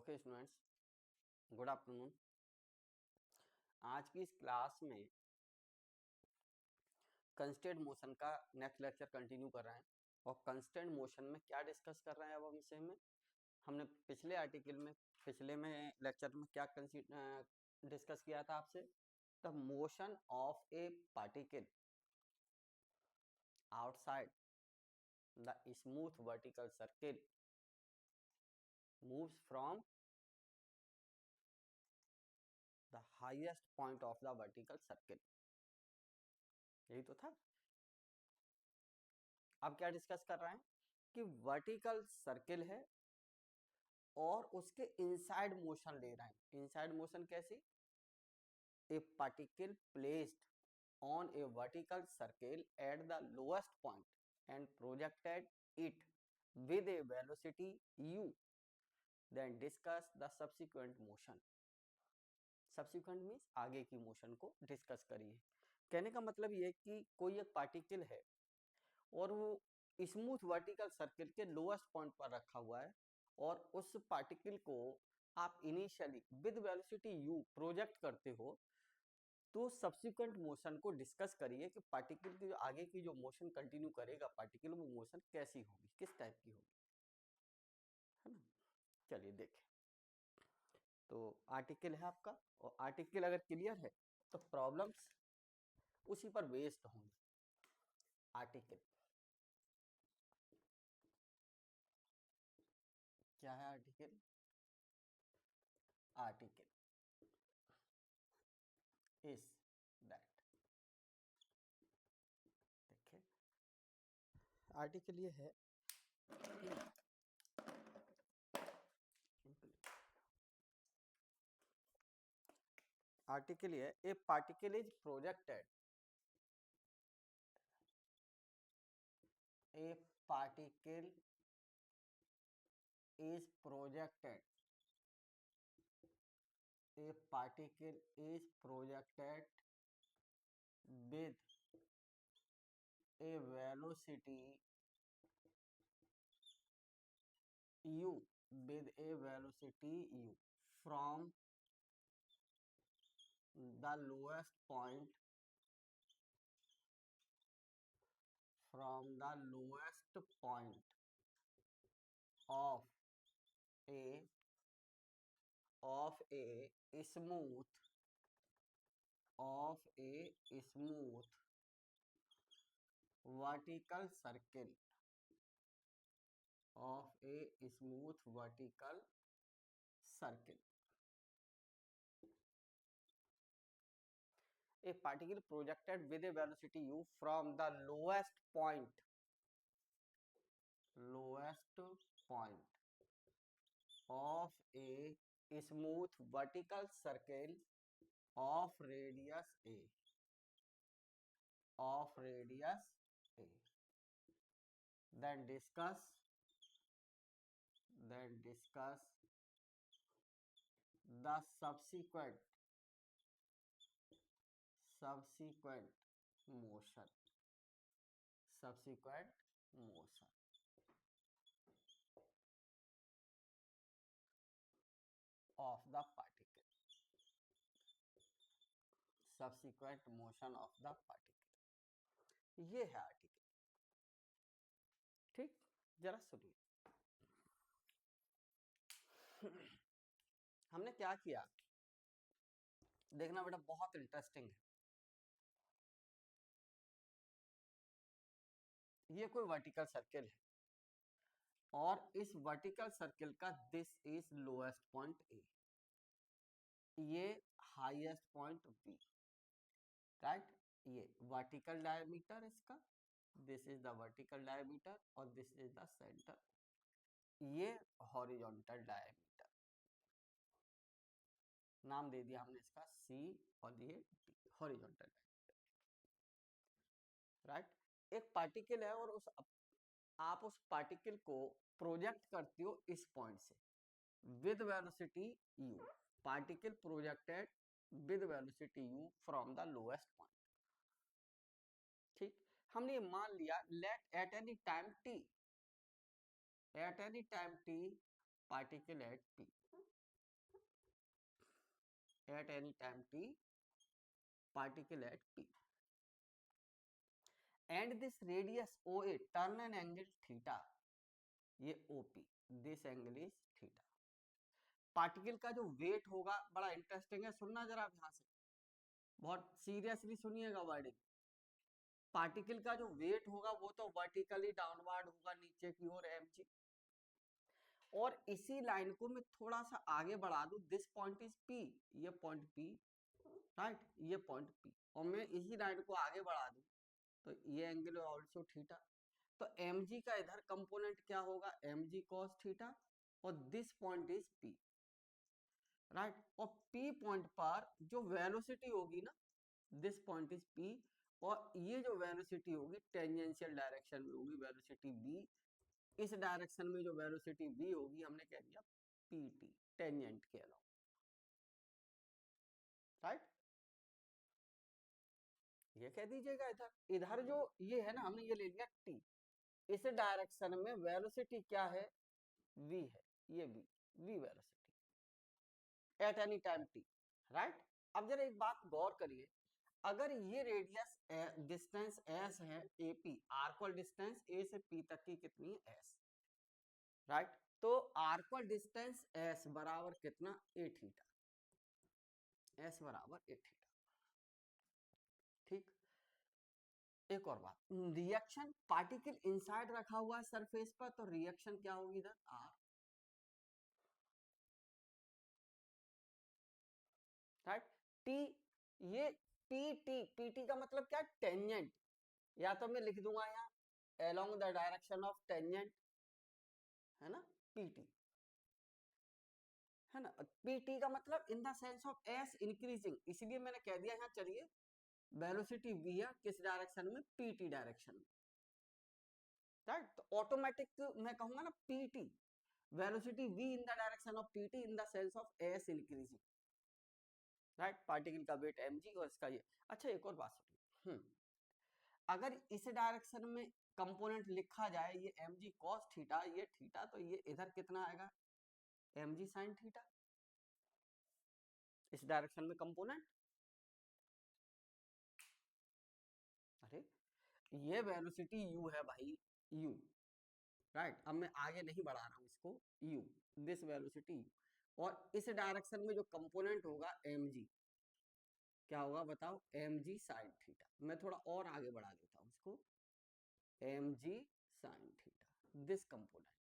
Okay students, good afternoon. आज की इस क्लास में कंस्टेंट मोशन का नेक्स्ट लेक्चर कंटिन्यू कर रहे हैं। और कंस्टेंट मोशन में क्या डिस्कस कर रहे हैं अब हम इसे में हमने पिछले में लेक्चर में क्या डिस्कस किया था आपसे, the motion of A particle outside the smooth vertical circle moves from the highest point of the vertical circle. यही तो था। अब क्या डिस्कस कर रहे हैं कि वर्टिकल सर्किल है और उसके इनसाइड मोशन ले रहे हैं। इनसाइड मोशन कैसी? ए particle placed on a vertical circle at the lowest point and projected it with a velocity u, then discuss the subsequent motion. Subsequent means आगे की मोशन को डिस्कस करिए। कहने का मतलब ये कि कोई एक पार्टिकल है और वो स्मूथ वर्टिकल सर्किल के लोएस्ट पॉइंट पर रखा हुआ है और उस पार्टिकल को आप initially with velocity u project करते हो, तो सब्सिक्वेंट मोशन को डिस्कस करिए कि पार्टिकल की जो आगे की जो मोशन कंटिन्यू करेगा पार्टिकल, वो मोशन कैसी होगी, किस टाइप की होगी, है ना। चलिए देखें। तो आर्टिकल है आपका, और आर्टिकल अगर क्लियर है तो प्रॉब्लम्स उसी पर बेस्ड होंगे। आर्टिकल क्या है? आर्टिकल आर्टिकल इज दैट, देखें आर्टिकल ये है आर्टिकल ये ए particle is projected, a particle is projected, a particle is projected with a velocity u, with a velocity u from the lowest point, from the lowest point of a smooth vertical circle, of a smooth vertical circle. A particle projected with a velocity u from the lowest point of a smooth vertical circle of radius a, then discuss the subsequent motion of the particle, subsequent motion of the particle। ये है article. ठीक, जरा सुनिए। हमने क्या किया, देखना बेटा, बहुत इंटरेस्टिंग है। ये कोई वर्टिकल सर्किल है और इस वर्टिकल सर्किल का this is lowest point A, ये हाईएस्ट पॉइंट बी, राइट। ये वर्टिकल डायमीटर इसका, this is the vertical diameter और दिस इज द सेंटर, ये हॉरिजॉन्टल डायमीटर, नाम दे दिया हमने इसका सी और ये डी, हॉरिजॉन्टल डायमीटर, राइट। एक पार्टिकल है और आप उस पार्टिकल को प्रोजेक्ट करते हो इस पॉइंट से with velocity u, particle projected with velocity u from the lowest point. ठीक, हमने मान लिया let at any time t particle at p, at any time t, particle at p, and this radius OA turn an angle theta, ये OP, this angle is theta. Particle का जो wait होगा बड़ा interesting है, सुनना जरा ध्यान से, बहुत सीरियसली सुनिएगा वर्डिंग। पार्टिकल का जो वेट होगा वो तो वर्टिकली डाउनवर्ड होगा नीचे की ओर mg, और इसी लाइन को मैं थोड़ा सा आगे बढ़ा दूं, दिस पॉइंट इज p, ये पॉइंट p, राइट, ये पॉइंट p, और मैं इसी लाइन को आगे बढ़ा दूं तो ये एंगल ऑल्सो थीटा। तो mg का इधर कंपोनेंट क्या होगा, mg cos थीटा, और this point is p, right, और p पॉइंट पर जो वेलोसिटी होगी ना, दिस पॉइंट इज p, और ये जो वेलोसिटी होगी टेंजेंशियल डायरेक्शन में होगी वेलोसिटी v, इस डायरेक्शन में जो वेलोसिटी v होगी हमने कह दिया pt, टेंजेंट के अलावा, राइट, ये कह दीजिएगा। इधर इधर जो ये है ना, हमने ये ले लिया t, इस डायरेक्शन में वेलोसिटी क्या है, v है, ये v velocity at any time t, right. अब जरा एक बात गौर करिए, अगर ये रेडियस डिस्टेंस s है ap, आर्क्वल डिस्टेंस a से p तक की कितनी है s, राइट, तो आर्क्वल डिस्टेंस s बराबर कितना, a थीटा, s बराबर a थीटा, ठीक। एक और बात, रिएक्शन, पार्टिकल इनसाइड रखा हुआ है सरफेस पर, तो रिएक्शन क्या होगी इधर, r, राइट, t, ये pt का मतलब क्या, टेंजेंट, या तो मैं लिख दूंगा यहाँ along the direction of tangent, है ना, pt, है ना, pt का मतलब in the sense of s increasing, इसलिए मैंने कह दिया यहाँ, चलिए वेलोसिटी v है किस डायरेक्शन में, pt डायरेक्शन में, राइट, तो ऑटोमेटिक मैं कहूंगा ना pt, velocity v in the direction of pt in the sense of s increasing, right, particle का वेट mg और इसका ये। अच्छा एक और बात सुनिए, अगर इस डायरेक्शन में कंपोनेंट लिखा जाए ये mg cos थीटा, ये थीटा, तो ये इधर कितना आएगा, mg sin थीटा, इस डायरेक्शन में कंपोनेंट, अरे ये वेलोसिटी u है भाई, u, राइट, अब मैं आगे नहीं बढ़ा रहा हूं इसको, u, दिस वेलोसिटी u, और इस डायरेक्शन में जो कंपोनेंट होगा mg, क्या होगा बताओ, mg sin थीटा, मैं थोड़ा और आगे बढ़ा देता हूं इसको, mg sin theta, this component,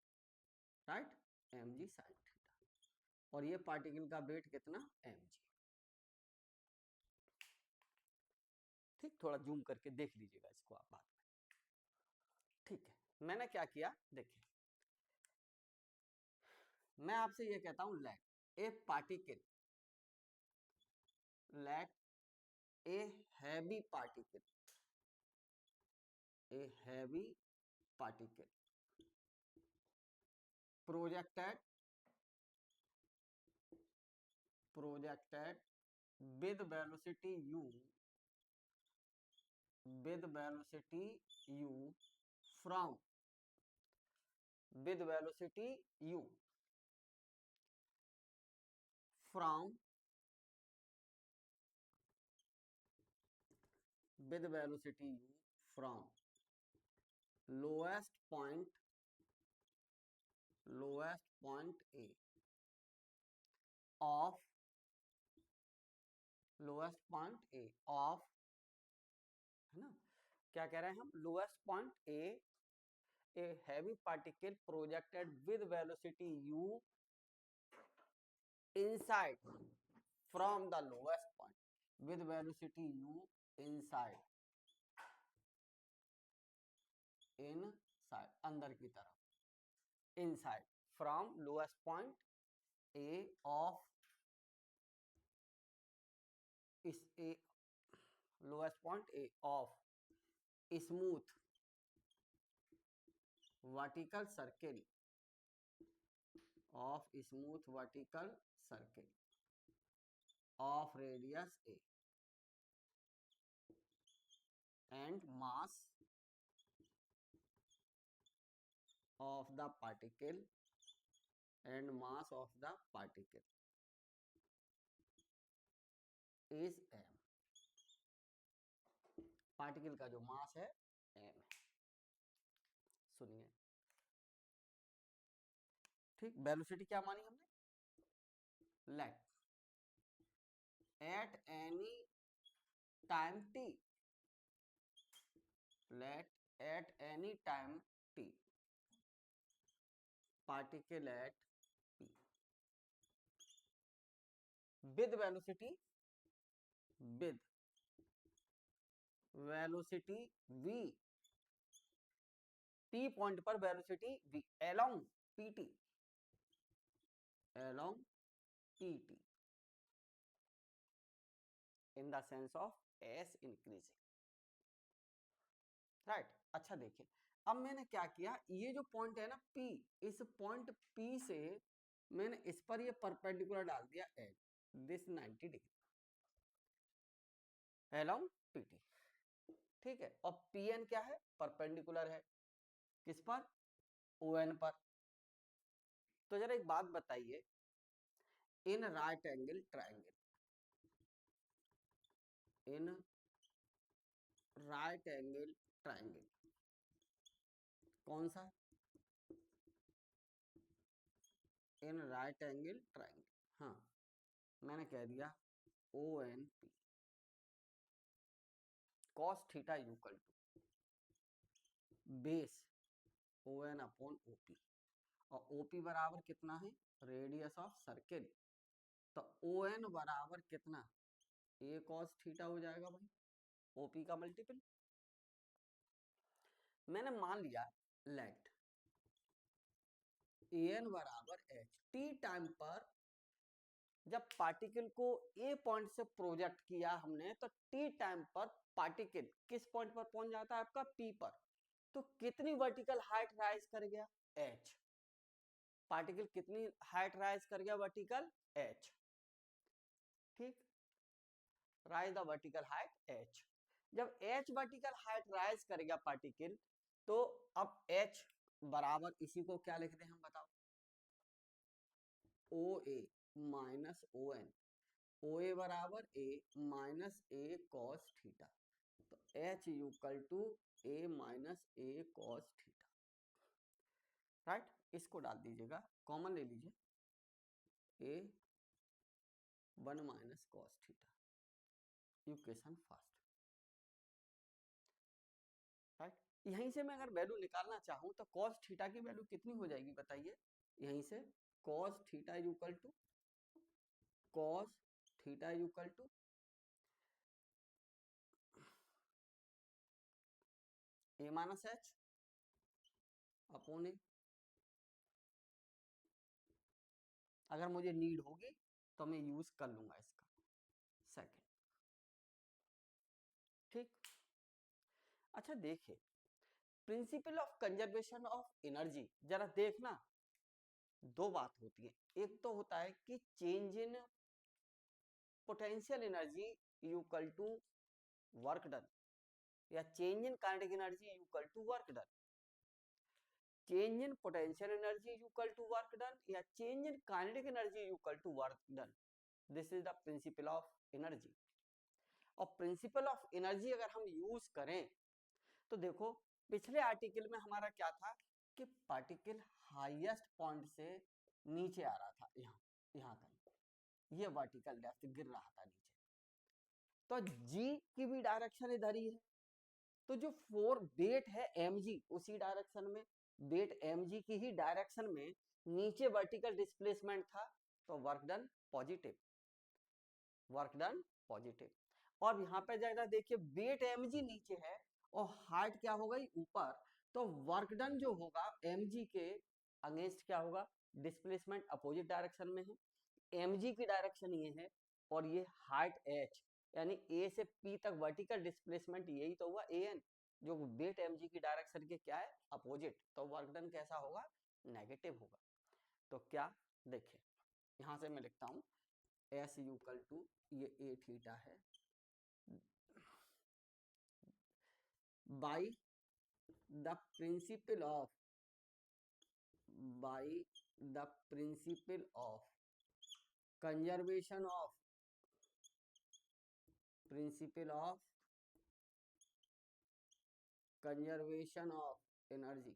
right, mg sin theta, और ये पार्टिकल का वेट कितना, mg, ठीक, थोड़ा जूम करके देख लीजिएगा इसको आप बाद में, ठीक है। मैंने क्या किया देखिए, मैं आपसे ये कहता हूं, let a particle, let a heavy particle, a heavy particle projected with velocity u, with velocity u from, with velocity u from, with velocity u from lowest point a of, lowest point a of, है ना, क्या कह रहे हैं हम, lowest point A heavy particle projected with velocity u inside from the lowest point, with velocity u inside, inside अंदर की तरफ, inside from lowest point a of, is a lowest point a of smooth vertical circle, of smooth vertical circle of radius a and mass of the particle and mass of the particle is m. Particle का जो मास है m है। सुनिए, ठीक, velocity क्या मानी हमने, let at any time t, let at any time t particle at p with velocity v p point पर velocity v along pt in the sense of s increasing, right. अच्छा देखिए, अब मैंने क्या किया, ये जो पॉइंट है ना P, इस पॉइंट P से मैंने इस पर ये परपेंडिकुलर डाल दिया as this 90 degree along PT, ठीक है। और PN क्या है, परपेंडिकुलर है किस पर, ON पर। तो जरा एक बात बताइए, in right angle triangle, in right angle triangle कौन सा, इन राइट एंगल ट्रायंगल, हाँ मैंने कह दिया ONP cos theta equal to base ON upon OP, और OP बराबर कितना है, रेडियस ऑफ सर्किल, तो ON बराबर कितना, A cos थीटा हो जाएगा भाई, OP का मल्टीपल। मैंने मान लिया लेट AN बराबर H, T टाइम पर जब पार्टिकल को A पॉइंट से प्रोजेक्ट किया हमने, तो T टाइम पर पार्टिकल किस पॉइंट पर पहुंच जाता है, आपका P पर, तो कितनी वर्टिकल हाइट राइज कर गया, H, पार्टिकल कितनी हाइट राइज कर गया, वर्टिकल H, ठीक, rise the vertical height H। जब H वर्टिकल हाइट राइज कर गया पार्टिकल, तो अब H बराबर इसी को क्या लिखते हैं हम बताओ, OA माइनस ON, OA बराबर A minus A cos theta, तो H equal to A minus A cos theta, right. इसको डाल दीजिएगा, कॉमन ले लीजिए, A 1 minus cos theta, equation first, right. यहीं से मैं अगर वैल्यू निकालना चाहूं तो cos थीटा की वैल्यू कितनी हो जाएगी बताइए, यहीं से cos theta equal to cos theta equal to A minus H upon A, अगर मुझे नीड होगी तो मैं यूज कर लूंगा इसका सेकंड, ठीक। अच्छा देखिए, principal of conservation of energy, जरा देखना, दो बात होती है, एक तो होता है कि change in potential energy equal to work done, या change in kinetic energy equal to work done, change in potential energy equal to work done, या change in kinetic energy equal to work done, this is the principle of energy. और principle of energy अगर हम use करें तो देखो, पिछले article में हमारा क्या था कि पार्टिकल हाईएस्ट पॉइंट से नीचे आ रहा था, यहाँ कहीं ये वर्टिकल डेप्थ गिर रहा था नीचे, तो जी की भी डायरेक्शन इधर ही है, तो जो फोर वेट है mg उसी डायरेक्शन में, वेट mg की ही डायरेक्शन में नीचे वर्टिकल डिस्प्लेसमेंट था, तो work done positive, work done positive. और यहाँ पे जरा देखिए, वेट mg नीचे है और हाइट क्या हो गई ऊपर, तो वर्क डन जो होगा mg के अगेंस्ट क्या होगा, डिस्प्लेसमेंट अपोजिट डायरेक्शन में है, mg की डायरेक्शन ये है और ये हाइट h, यानी a से p तक वर्टिकल डिस्प्लेसमेंट यही तो हुआ an, जो वेट mg की डायरेक्शन के क्या है, अपोजिट, तो वर्क डन कैसा होगा, नेगेटिव होगा। तो क्या देखिए, यहां से मैं लिखता हूं S इक्वल टू ये a थीटा है by the principle of, by the principle of conservation of principle of conservation of energy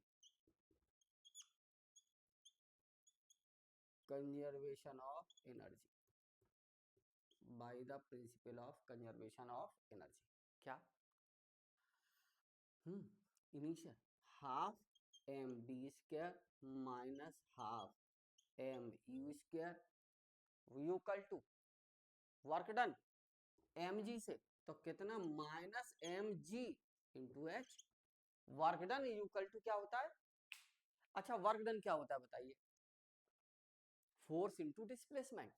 conservation of energy by the principle of conservation of energy क्या initial half m B square minus half m u square equal to work done m g से तो कितना minus m g into h work done equal to क्या होता है अच्छा work done क्या होता है बताइए force into displacement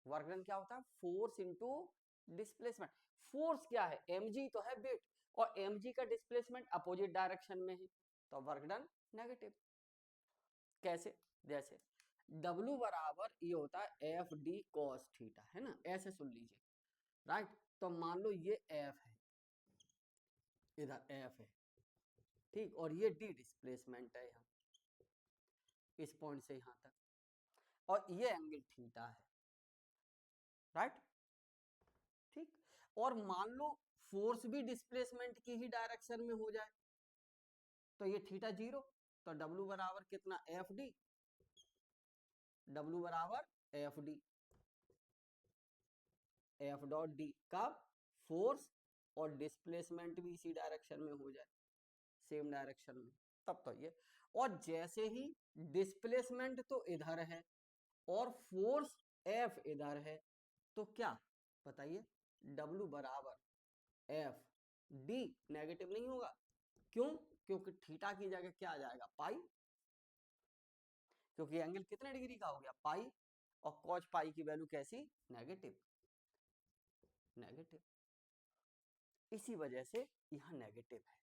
work done क्या होता है फोर्स इंटू डिस्प्लेसमेंट फोर्स क्या है mg तो है वेट और mg का डिस्प्लेसमेंट अपोजिट डायरेक्शन में है तो वर्क डन नेगेटिव कैसे जैसे W बराबर ये होता है एफ डी कॉस थीटा है ना ऐसे सुन लीजिए राइट तो मान लो ये एफ है इधर एफ है ठीक और ये डी डिस्प्लेसमेंट है यहाँ इस पॉइंट से यहाँ तक और ये एंगल थीटा है राइट ठीक और मान लो फोर्स भी डिस्प्लेसमेंट की ही डायरेक्शन में हो जाए तो ये थीटा जीरो तो W बराबर कितना एफ डी W बराबर F D F dot D कब फोर्स और डिस्प्लेसमेंट भी इसी डायरेक्शन में हो जाए सेम डायरेक्शन में तब तो ये और जैसे ही डिस्प्लेसमेंट तो इधर है और फोर्स एफ इधर है तो क्या बताइए W बराबर एफ डी नेगेटिव नहीं होगा क्यों क्योंकि थीटा की जगह क्या आ जाएगा पाई क्योंकि एंगल कितने डिग्री का हो गया पाई और कॉस पाई की वैल्यू कैसी नेगेटिव नेगेटिव इसी वजह से यहां नेगेटिव है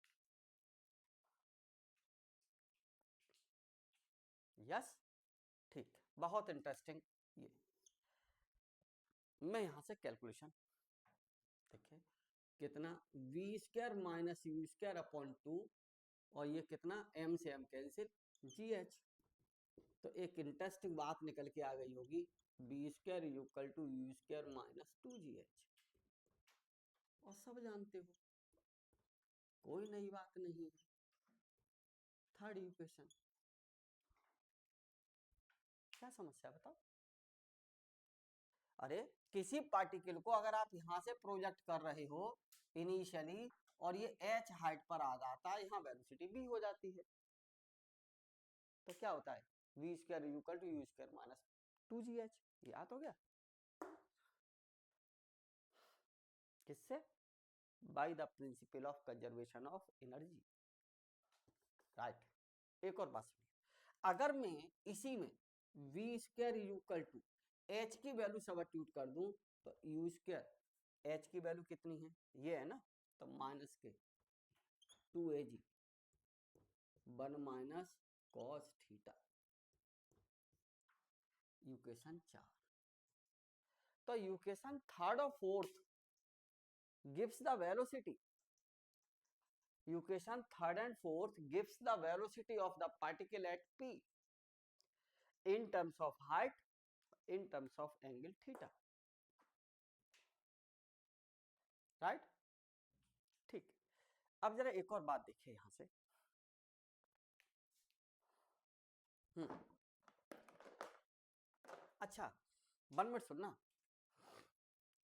यस ठीक बहुत इंटरेस्टिंग ये मैं यहां से कैलकुलेशन देखिए कितना v square minus u square upon 2 और ये कितना m से m कैंसिल जी एच तो एक इंटरेस्टिंग बात निकल के आ गई होगी v square equal to u square minus 2gh और सब जानते हो कोई नई बात नहीं है थर्ड इक्वेशन क्या समस्या बताओ अरे किसी पार्टिकल को अगर आप यहां से प्रोजेक्ट कर रहे हो इनिशियली और ये h हाइट पर आ जाता है यहाँ वेलोसिटी भी हो जाती है तो क्या होता है v square equal to u square minus 2gh याद हो गया किससे by the principle of conservation of energy right एक और बात सुनिए अगर मैं इसी में v square equal to h की वैल्यू सब्स्टिट्यूट कर दूं तो यू स्क्वायर एच की वैल्यू कितनी है ये है ना तो माइनस के 2ag 1 minus cos theta equation 4 तो इक्वेशन थर्ड और fourth gives the velocity equation third and fourth gives the velocity of the particle at p in terms of height in terms of angle theta right ठीक अब जरा एक और बात देखिए यहां से अच्छा 1 मिनट सुनना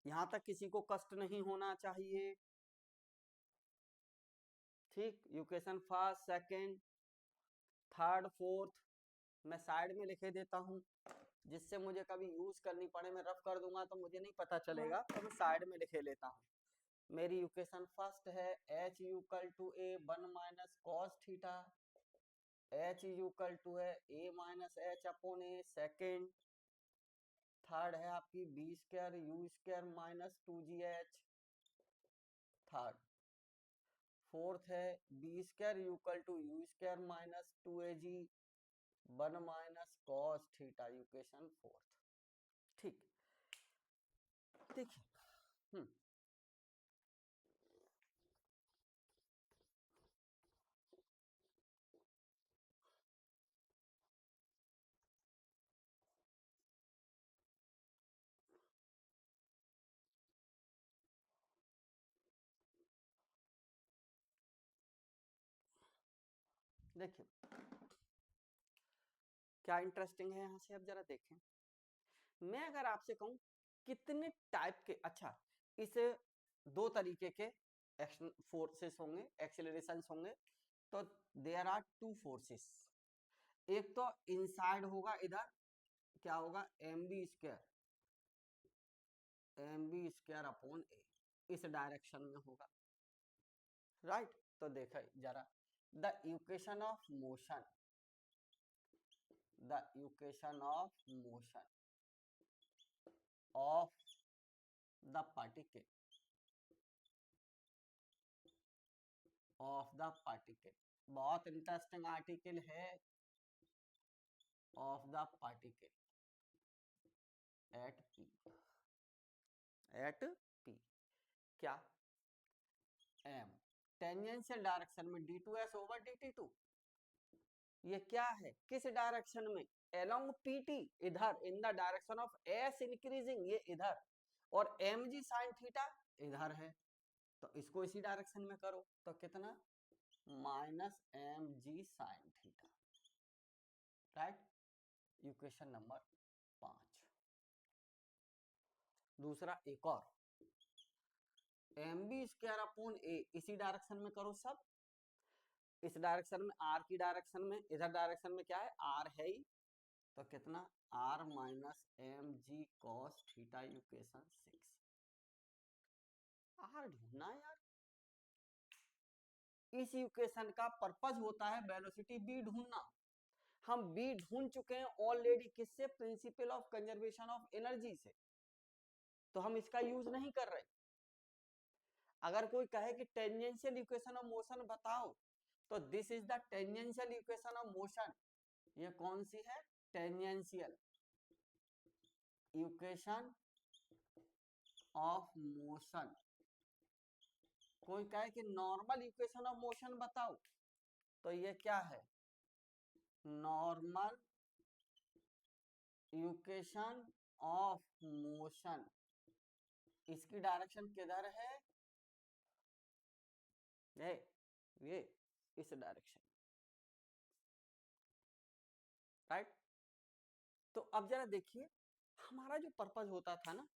यहां तक किसी को कष्ट नहीं होना चाहिए ठीक equation first second third fourth मैं साइड में लिखे देता हूं जिससे मुझे कभी यूज करनी पड़े मैं रफ कर दूंगा तो मुझे नहीं पता चलेगा तो मैं साइड में लिखे लेता हूं मेरी इक्वेशन फर्स्ट है h equal to a 1 minus cos theta h equal to है a minus h upon a second third है आपकी b square u square minus 2gh third fourth है b square equal to u square minus 2ag 1 minus cos theta equation fourth ठीक देखिए देखिए क्या interesting है यहां से, अब जरा देखें। मैं अगर आपसे कहूं कितने टाइप के, अच्छा इस दो तरीके के फोर्सेस होंगे, एक्सेलरेशन होंगे, तो देयर आर टू फोर्सेस। एक तो इनसाइड होगा, इधर क्या होगा, mv स्क्वायर अपॉन ए, इस डायरेक्शन में होगा, राइट। तो देखा जरा, the equation of motion, the equation of motion of the particle, of the particle, बहुत इंटरेस्टिंग आर्टिकल है, of the particle at P, at P, क्या एम, टेंजेंशियल डायरेक्शन में d2s ओवर dt2, ये क्या है, किस डायरेक्शन में, along pt, इधर in the direction of s increasing, ये इधर, और mg sin थीटा इधर है, तो इसको इसी डायरेक्शन में करो, तो कितना, minus mg sin theta, right. Equation number 5। दूसरा एक और, mb स्क्वायर अपॉन ए, इसी डायरेक्शन में करो सब, इस डायरेक्शन में, r की डायरेक्शन में, इधर डायरेक्शन में क्या है, r है ही, तो कितना, r minus m g cos theta, equation 6। r ढूंढना है यार, इस इक्वेशन का पर्पस होता है वेलोसिटी b ढूंढना, हम b ढूंढ चुके हैं ऑलरेडी, किससे, principal of conservation of energy से, तो हम इसका यूज नहीं कर रहे। अगर कोई कहे कि टेंजेंशियल इक्वेशन ऑफ मोशन बताओ, तो this is the tangential equation of motion, ये कौन सी है, टेंजेंशियल इक्वेशन ऑफ मोशन। कोई कहे कि नॉर्मल इक्वेशन ऑफ मोशन बताओ, तो ये क्या है, नॉर्मल इक्वेशन ऑफ मोशन, इसकी डायरेक्शन किधर है, ये इस डायरेक्शन, राइट। तो अब जरा देखिए, हमारा जो पर्पस होता था ना,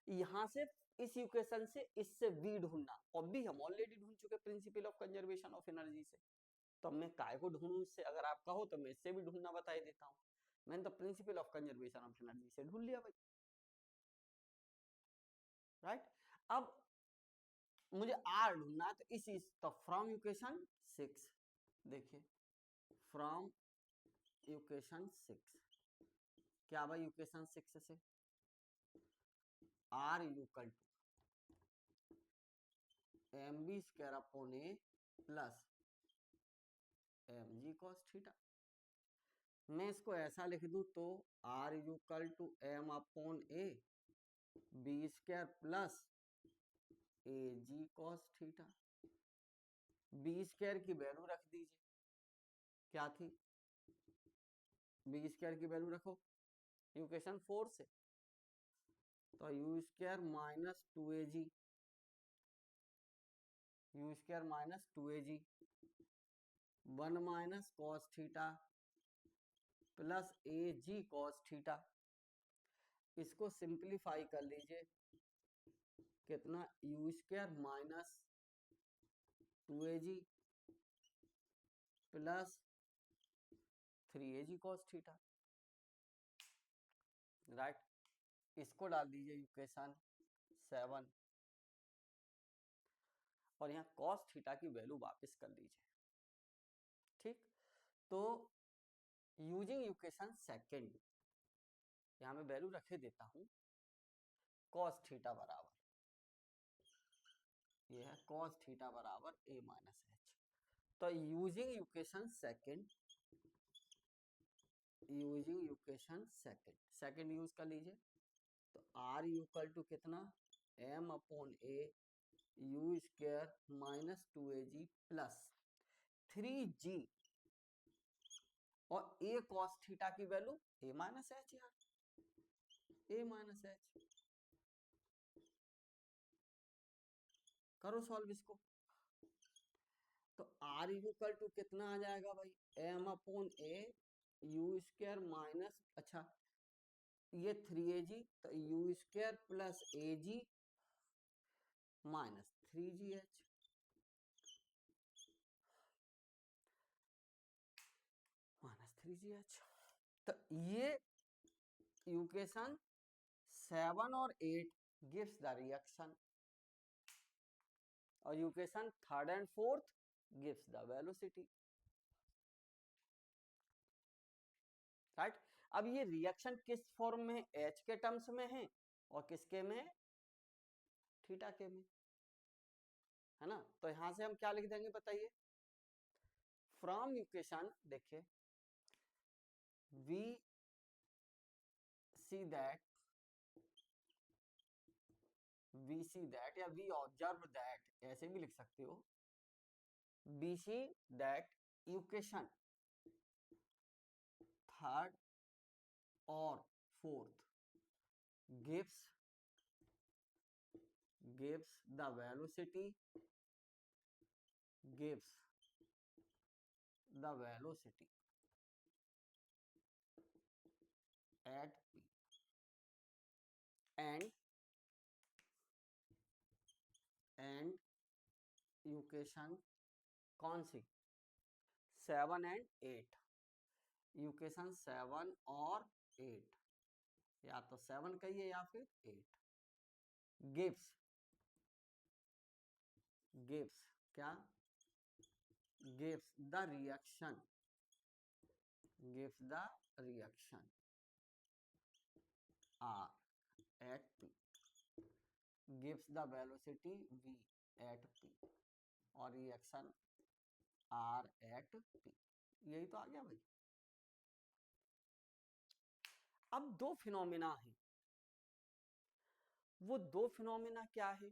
यहां से इस इक्वेशन से इससे v ढूंढना, और भी हम ऑलरेडी ढूंढ चुके principal of conservation of energy से, तो अब मैं काय को ढूंढूं इससे, अगर आप कहो तो मैं इससे भी ढूंढना बता ही देता हूं, मैंने तो principal of conservation of energy से ढूंढ लिया भाई, राइट। अब मुझे आर ढूंढना है, तो इस तो फ्रॉम इक्वेशन 6, देखिए फ्रॉम इक्वेशन 6, क्या भाई इक्वेशन 6 से, r equal to m B square upon a plus m g cos theta. मैं इसको ऐसा लिख दूं तो r equal to m upon a v square plus a g cos theta, v square की वैल्यू रख दीजिए, क्या थी, बी स्क्वायर की वैल्यू रखो इक्वेशन 4 से, तो u square minus 2 u square minus 2 1 minus cos theta plus a g cos theta, इसको सिंप्लीफाई कर लीजिए, कितना, you square minus 2 plus 3 cos theta, right. इसको डाल दीजिए इक्वेशन 7, और यहाँ कॉस थीटा की वैल्यू वापस कर लीजिए, ठीक। तो यूजिंग इक्वेशन सेकेंड, यहाँ मैं वैल्यू रखे देता हूं, कॉस थीटा बराबर, ये है कॉस थीटा बराबर ए माइनस एच, तो using equation second, using equation second, second use कर लीजिए, तो आर इक्वल टू कितना, m upon a u square minus 2 plus 3 और ए कॉस थीटा की वैल्यू ए माइनस एच, यार ए माइनस एच, करो solve इसको, तो आर इक्वल टू कितना आ जाएगा भाई, m upon a u square minus, अच्छा ये 3 AG, तो u square plus a ji minus 3GH, minus 3GH। तो ये इक्वेशन 7 और 8 गिव्स द रिएक्शन, और equation 3rd and 4th gives the velocity, right. अब ये रिएक्शन किस फॉर्म में है, एच के टर्म्स में है और किसके में, थीटा के में, है ना। तो यहां से हम क्या लिख देंगे बताइए, फ्रॉम इक्वेशन देखिए, we see that, we see that या वी ऑब्जर्व दैट, ऐसे भी लिख सकते हो, we see that equation 3rd और 4th gives the velocity, gives the velocity at p, and equation कौन सी, 7 and 8, इक्वेशन 7 और 8, या तो 7 कहिए या फिर 8, गिव्स, गिव्स क्या, gives the reaction, gives the reaction R at P, gives the velocity V at P, और रिएक्शन R at P, यही तो आ गया भाई। अब दो फिनोमिना है, वो दो फिनोमिना क्या है,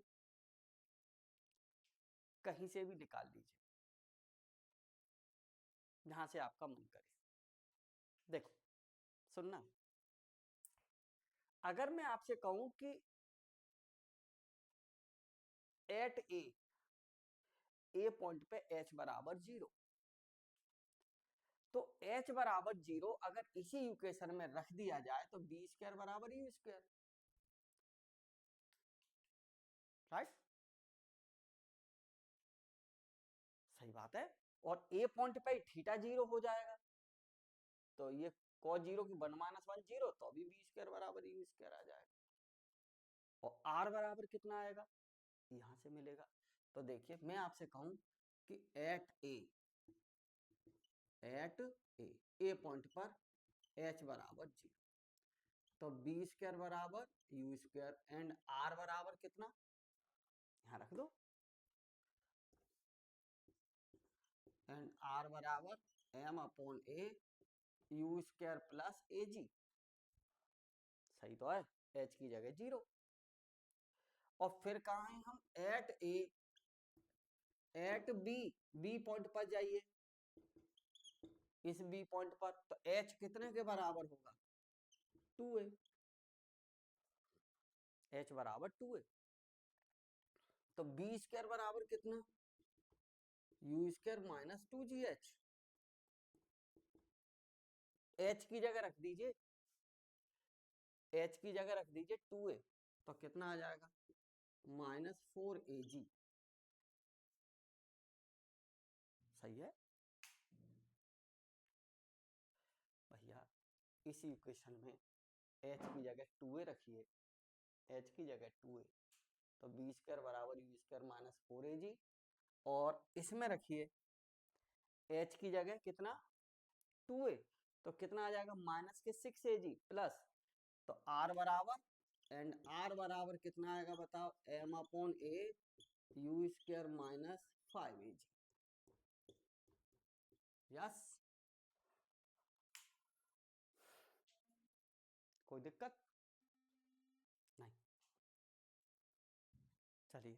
कहीं से भी निकाल लीजिए जहां से आपका मन करे। देखो सुनना, अगर मैं आपसे कहूं कि एट ए पॉइंट पे h बराबर 0, तो h बराबर 0 अगर इसी इक्वेशन में रख दिया जाए तो बी स्क्वायर बराबर यू स्क्वायर, राइट, सही बात है। और ए पॉइंट पे थीटा 0 हो जाएगा, तो ये cos 0 की 1 - 1 0, तो अभी बी स्क्वायर बराबर यू स्क्वायर आ जाएगा। और आर बराबर कितना आएगा, यहां से मिलेगा। तो देखिए मैं आपसे कहूं कि एट ए पॉइंट पर h बराबर 0, तो बी स्क्वायर बराबर यू स्क्वायर, एंड आर बराबर कितना, यहां रख दो, एंड आर बराबर m upon a u square plus a g, सही तो है, h की जगह 0। और फिर कहा है हम एट बी पॉइंट पर जाइए, इस बी पॉइंट पर, तो h कितने के बराबर होगा, 2a, h बराबर 2a, तो बी स्क्वायर बराबर कितना, you square minus 2GH, h की जगह रख दीजिए, h की जगह रख दीजिए 2a, तो कितना आ जाएगा, -4AG, सही है भैया। इसी इक्वेशन में h की जगह 2a रखिए, h की जगह 2a, तो बी स्क्वायर बराबर यू स्क्वायर -4AG, और इसमें रखिए h की जगह कितना, 2a, तो कितना आ जाएगा, -6AG प्लस, तो r बराबर, एंड r बराबर कितना आएगा बताओ, m upon a u square -5AG, yes, कोई दिक्कत नहीं, चलिए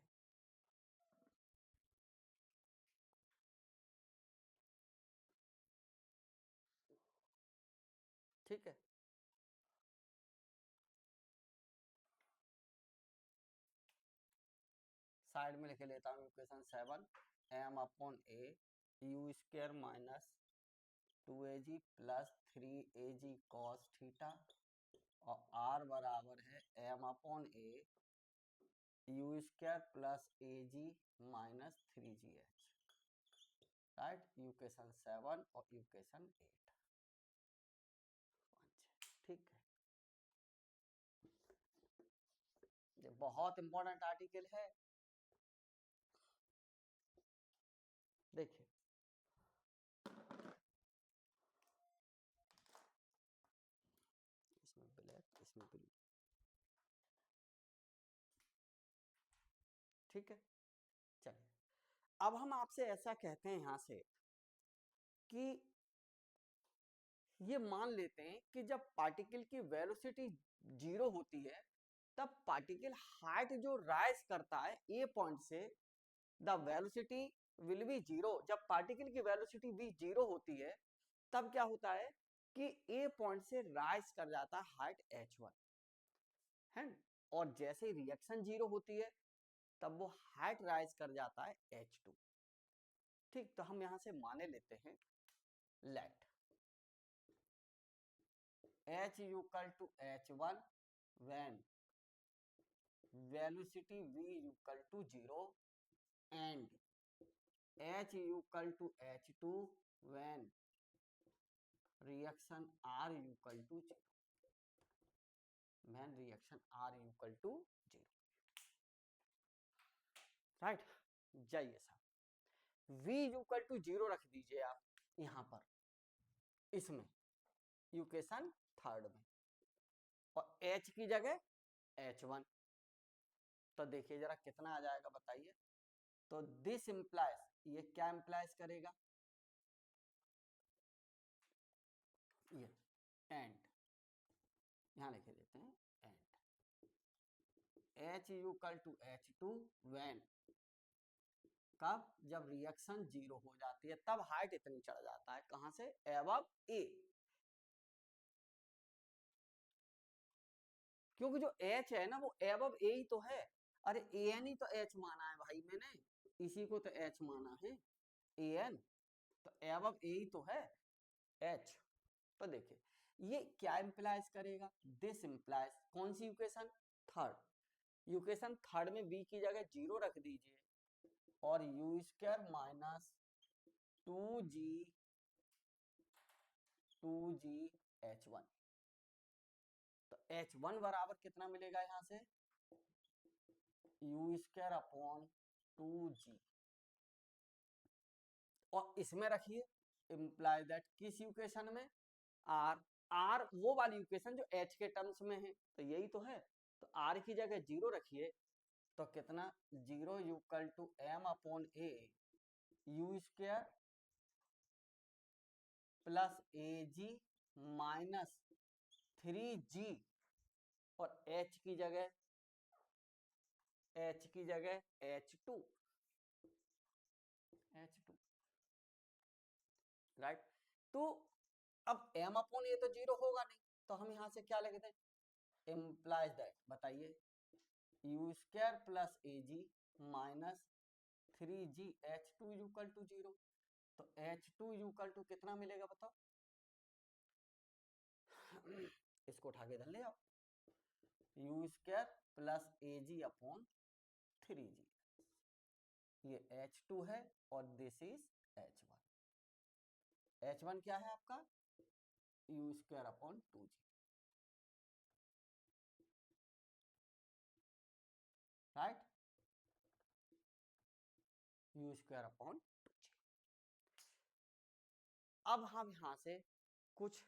ठीक है। साइड में लिख लेता हूँ equation 7, m upon a u square minus 2AG plus 3AG cos theta, और आर बराबर है m upon a u square plus AG minus 3GH। Right, equation 7 और इक्वेशन 8। ठीक है, ये बहुत इंपॉर्टेंट आर्टिकल है। देखिए इसमें ब्लैक, इसमें ब्लू। ठीक है, चलिए अब हम आपसे ऐसा कहते हैं यहां से कि ये मान लेते हैं कि जब पार्टिकल की वेलोसिटी 0 होती है तब पार्टिकल हाइट जो राइज करता है ए पॉइंट से, द वेलोसिटी विल बी 0। जब पार्टिकल की वेलोसिटी भी 0 होती है तब क्या होता है कि ए पॉइंट से राइज कर जाता है हाइट h1 है, और जैसे रिएक्शन 0 होती है तब वो हाइट राइज कर जाता है h2। ठीक, तो हम यहां से माने लेते हैं let h equal to h1 when velocity v equal to 0 and h equal to h2 when reaction r equal to 0, when reaction r equal to 0। Right, जाइए साहब v इक्वल टू 0 रख दीजिए आप यहां पर, इसमें इक्वेशन 3 में, और h की जगह h1। तो देखिए जरा कितना आ जाएगा बताइए। तो दिस इंप्लाइज, ये क्या इंप्लाइज करेगा, ये एंड, यहां लिखे देते हैं and h equal to h2 when, कब, जब रिएक्शन 0 हो जाती है तब हाइट इतनी चढ़ जाता है, कहां से, एबव ए। क्योंकि जो h है ना वो एबव ए ही तो है। अरे an ही तो h माना है भाई मैंने, इसी को तो h माना है an, तो एबव ए ही तो है h। तो देखिए ये क्या इंप्लाइज करेगा, दिस इंप्लाइज, कौन सी इक्वेशन, थर्ड। इक्वेशन थर्ड में b की जगह 0 रख दीजिए और you square minus 2g h1। तो h1 बराबर कितना मिलेगा यहां से, यू स्क्वायर अपॉन 2g, और इसमें रखिए इंप्लाई दैट, किस इक्वेशन में, आर, आर वो वाली इक्वेशन जो h के टर्म्स में है, तो यही तो है। तो r की जगह 0 रखिए, तो कितना, 0 equal to m upon a u square plus AG minus 3g, और h की जगह h2, राइट। तो अब m अपॉन ए तो 0 होगा नहीं, तो हम यहां से क्या लिख दें, इम्प्लाइज दैट, बताइए, u square plus AG minus 3g h2 equal to 0। तो h2 इक्वल टू कितना मिलेगा बताओ, इसको उठा के इधर ले आओ, you square plus AG upon 3g, ये h2 है और दिस इज h1। h1 क्या है आपका, you square upon 2g, right, you square upon 2g। अब हम यहां से कुछ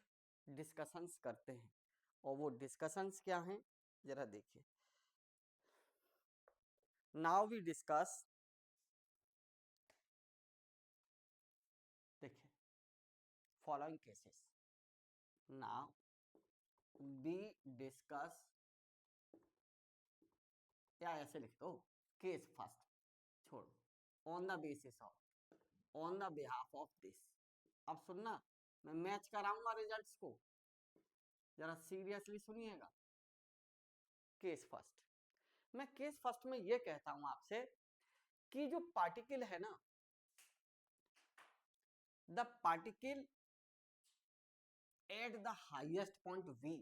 डिस्कशंस करते हैं, और वो डिस्कशंस क्या हैं जरा देखिए। नाउ वी डिस्कस, देखिए following cases, now we discuss, या ऐसे लिख दो, केस फर्स्ट, छोड़ो, on the basis of, on the behalf of this. अब सुनना, मैं मैच कराऊंगा रिजल्ट्स को, जरा सीरियसली सुनिएगा। केस फर्स्ट, मैं केस फर्स्ट में ये कहता हूं आपसे कि जो पार्टिकल है ना the particle at the highest point v,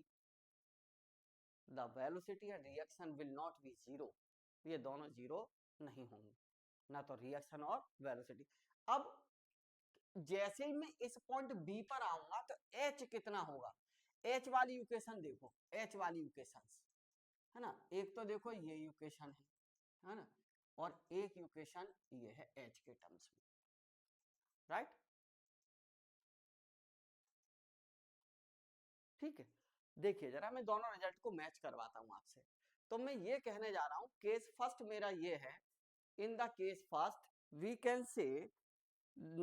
the velocity and reaction will not be zero, ये दोनों जीरो नहीं होंगे, ना तो रिएक्शन और वेलोसिटी। अब जैसे ही मैं इस पॉइंट बी पर आऊंगा तो एच कितना होगा, एच वाली इक्वेशन देखो, एच वाली इक्वेशन है ना, एक तो देखो ये इक्वेशन है ना, और एक इक्वेशन ये है एच के टर्म्स में, राइट। ठीक है, देखिए जरा मैं दोनों रिजल्ट को मैच करवाता हूं आपसे। तो मैं ये कहने जा रहा हूं केस फर्स्ट मेरा ये है, in the case first we can say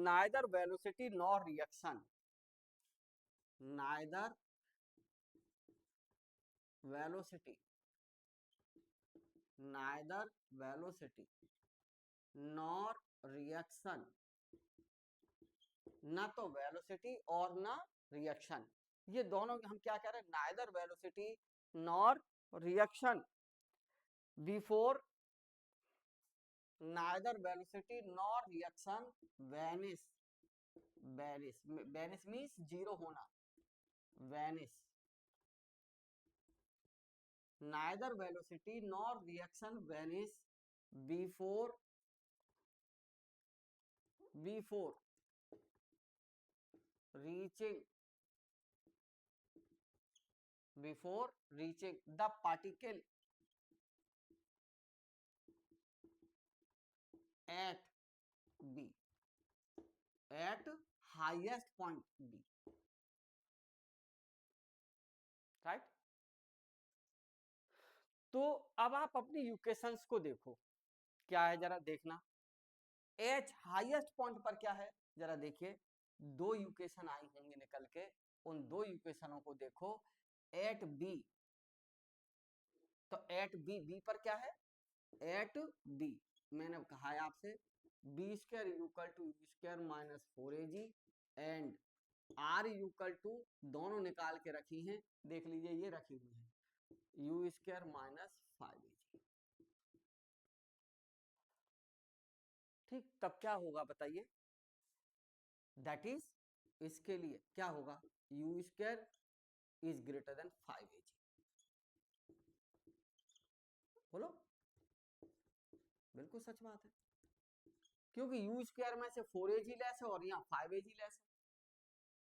neither velocity nor reaction, neither velocity, neither velocity nor reaction, ना तो वेलोसिटी और ना रिएक्शन, ये दोनों हम क्या कह रहे हैं, neither velocity nor reaction before, neither velocity nor reaction vanish, vanish, vanish means zero होना, vanish, neither velocity nor reaction vanish before, before reaching, before reaching the particle at b, at highest point b, right। तो अब आप अपनी equations को देखो, क्या है जरा देखना, h हाईएस्ट पॉइंट पर क्या है, जरा देखिए, दो इक्वेशन आई होंगी निकल के, उन दो इक्वेशनों को देखो, एट बी, तो एट बी, बी पर क्या है, एट बी, मैंने कहा है आपसे v square equal to u square minus 4 AG and r equal to, दोनों निकाल के रखी हैं, देख लीजिए ये रखी हुई है, यू स्क्वायर माइनस 5AG। ठीक, तब क्या होगा बताइए, दैट इज, इसके लिए क्या होगा, you square is greater than 5AG, बोलो, बिल्कुल सच बात है, क्योंकि यू स्क्वायर में से 4AG लेस है और यहाँ 5AG लेस है,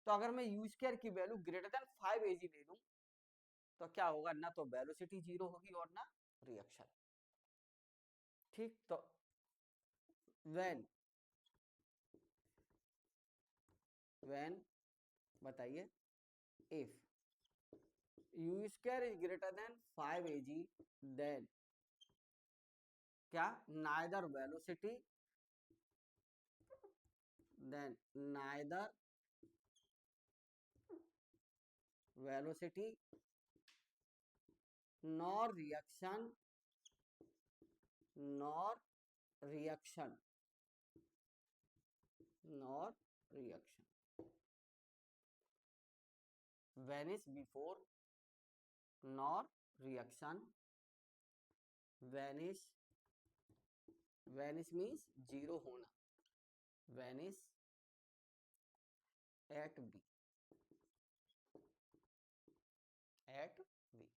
तो अगर मैं यू स्क्वायर की वैल्यू ग्रेटर देन 5AG ले लूं तो क्या होगा, ना तो वेलोसिटी जीरो होगी और ना रिएक्शन। ठीक, तो व्हेन, व्हेन बताइए, if u square is greater than 5AG then क्या, neither velocity, then neither velocity nor reaction, nor reaction, nor reaction vanish before, nor reaction vanish, vanish means zero होना, vanish at B, at B,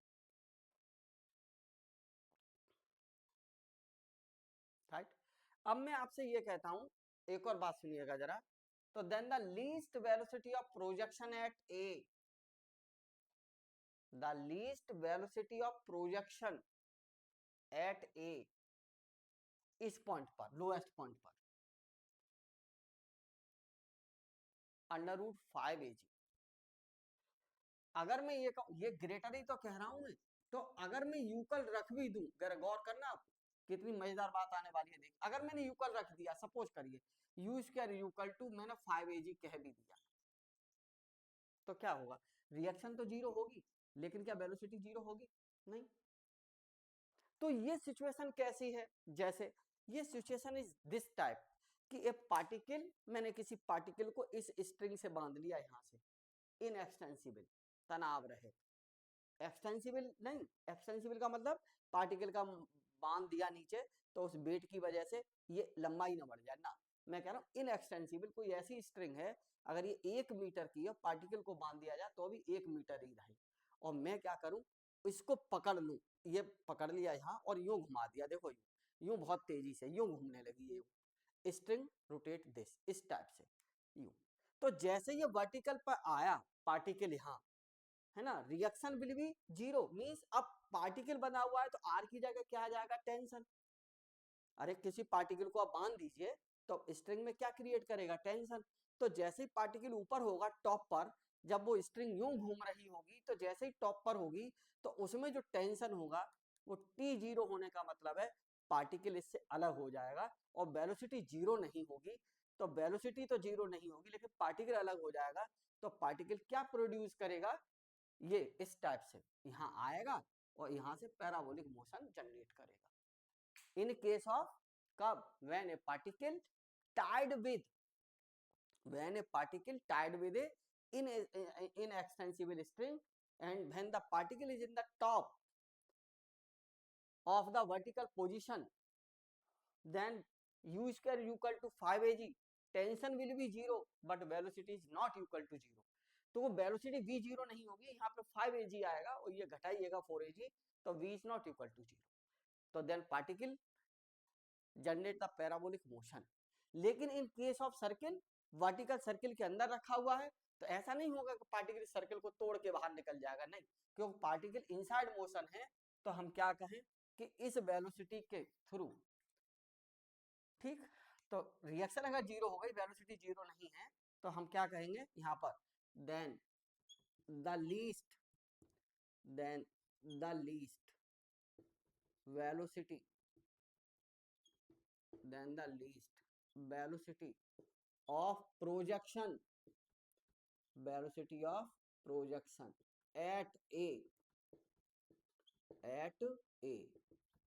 right. अब मैं आपसे ये कहता हूं, एक और बात सुनिएगा जरा, तो then the least velocity of projection at A, the least velocity of projection at A, इस पॉइंट पर, लोएस्ट पॉइंट पर, अंडर रूट 5AG। अगर मैं ये ग्रेटर ही तो कह रहा हूं मैं, तो अगर मैं यूकल रख भी दूं, अगर गौर करना आप, कितनी मजेदार बात आने वाली है देख, अगर मैंने यूकल रख दिया, सपोज करिए यू स्क्वायर यूकल टू मैंने 5AG कह भी दिया, तो क्या होगा, रिएक्शन तो जीरो होगी, लेकिन क्या वेलोसिटी जीरो होगी, नहीं। तो ये सिचुएशन कैसी है, जैसे ये सिचुएशन इज दिस टाइप, कि एक पार्टिकल, मैंने किसी पार्टिकल को इस स्ट्रिंग से बांध लिया यहां से, इनएक्सटेंसिबल, तनाव रहे, एक्सटेंसिबल नहीं, एक्सटेंसिबल का मतलब पार्टिकल का बांध दिया नीचे, तो उस वेट की वजह से ये लंबाई ना बढ़ जाए ना, मैं कह रहा हूँ इनएक्सटेंसिबल, कोई ऐसी स्ट्रिंग है अगर ये 1 मीटर की है, पार्टिकल को बांध दिया जाए तो भी 1 मीटर ही रहे, और मैं क्या करूं, इसको पकड़ लूं, ये पकड़ लिया यहाँ और यूं घुमा दिया, देखो यूं बहुत तेजी से यूं घूमने लगी ये स्ट्रिंग, रोटेट दिस, इस टाइप से यूं। तो जैसे ये वर्टिकल पर आया पार्टिकल यहाँ, है ना, reaction will be zero, means अब पार्टिकल बना हुआ है तो आर की जगह क्या आ जाएगा, टेंशन। अरे किसी पार्टिकल को आप बांध दीजिए तो स्ट्रिंग में क्या क्रिएट करेगा, टेंशन। तो जैसे ही पार्टिकल ऊपर होगा टॉप पर, जब वो स्ट्रिंग यूं घूम रही होगी तो जैसे ही टॉप पर होगी तो उसमें जो टेंशन होगा वो टी जीरो होने का मतलब है पार्टिकल इससे अलग हो जाएगा, और वेलोसिटी जीरो नहीं होगी। तो वेलोसिटी तो जीरो नहीं होगी लेकिन पार्टिकल अलग हो जाएगा, तो पार्टिकल क्या प्रोड्यूस करेगा, ये इस टाइप से यहाँ आएगा और यहाँ से पैराबोलिक मोशन जनरेट करेगा। इन केस ऑफ कब, when A particle tied with when a particle tied with a inextensible string, and when the particle is in the top of the vertical position, then u square equal to 5 ag, tension will be zero but velocity is not equal to zero। तो वो velocity v zero नहीं होगी, यहाँ पे 5 ag आएगा और ये घटाइएगा 4 ag, तो v is not equal to zero। तो then particle generate the parabolic motion. लेकिन in case of circle, vertical circle के अंदर रखा हुआ है तो ऐसा नहीं होगा कि पार्टिकल सर्किल को तोड़ के बाहर निकल जाएगा, नहीं, क्योंकि पार्टिकल इनसाइड मोशन है, तो हम क्या कहें कि इस वेलोसिटी के थ्रू, ठीक, तो रिएक्शन अगर जीरो हो गई, वेलोसिटी जीरो नहीं है, तो हम क्या कहेंगे यहाँ पर, then the least velocity velocity of projection at a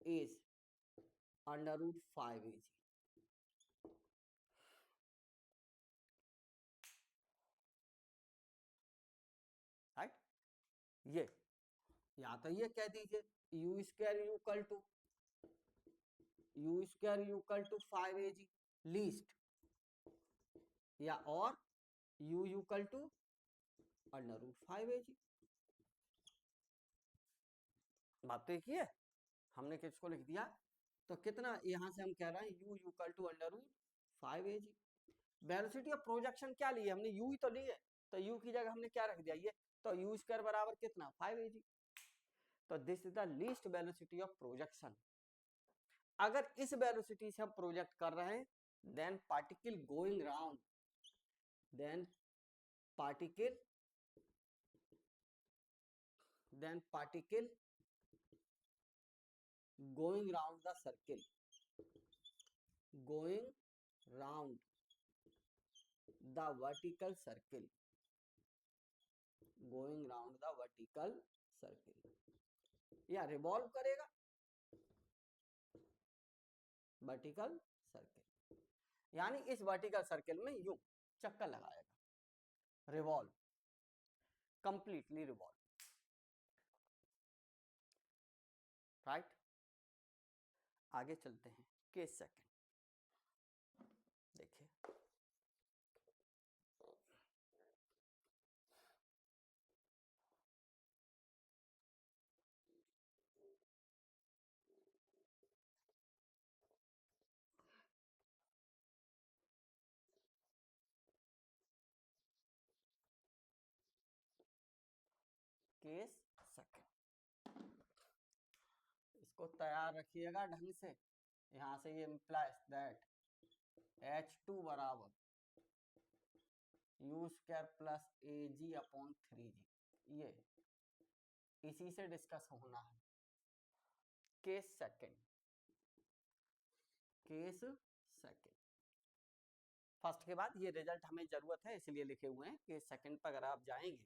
is under root 5 ag। Right, ये या तो ये कह दीजिए u square equal to 5 ag least, या और u equal to under root 5 ag। बात तो एक ही है, हमने किसको लिख दिया, तो कितना यहां से हम कह रहे हैं u equal to under root 5 ag। Velocity of projection क्या ली है हमने, u ही तो ली है, तो u की जगह हमने क्या रख दिया, ये, तो u स्क्वायर बराबर कितना 5 ag। तो this is the least velocity of projection. अगर इस वेलोसिटी से हम प्रोजेक्ट कर रहे हैं, then particle going round the circle, going round the vertical circle, या रिवॉल्व करेगा वर्टिकल सर्किल, यानी इस वर्टिकल सर्किल में यूं चक्कर लगाएगा, रिवॉल्व, कंप्लीटली रिवॉल्व। राइट, आगे चलते हैं, केस सेकंड देखिए, केस सेकंड, इसको तैयार रखिएगा ढंग से। यहां से ये इंप्लाइज दैट H2 बराबर u square plus ag upon 3g, ये इसी से डिस्कस होना है। केस सेकंड, फर्स्ट के बाद ये रिजल्ट हमें जरूरत है इसलिए लिखे हुए हैं। केस सेकंड पर अगर आप जाएंगे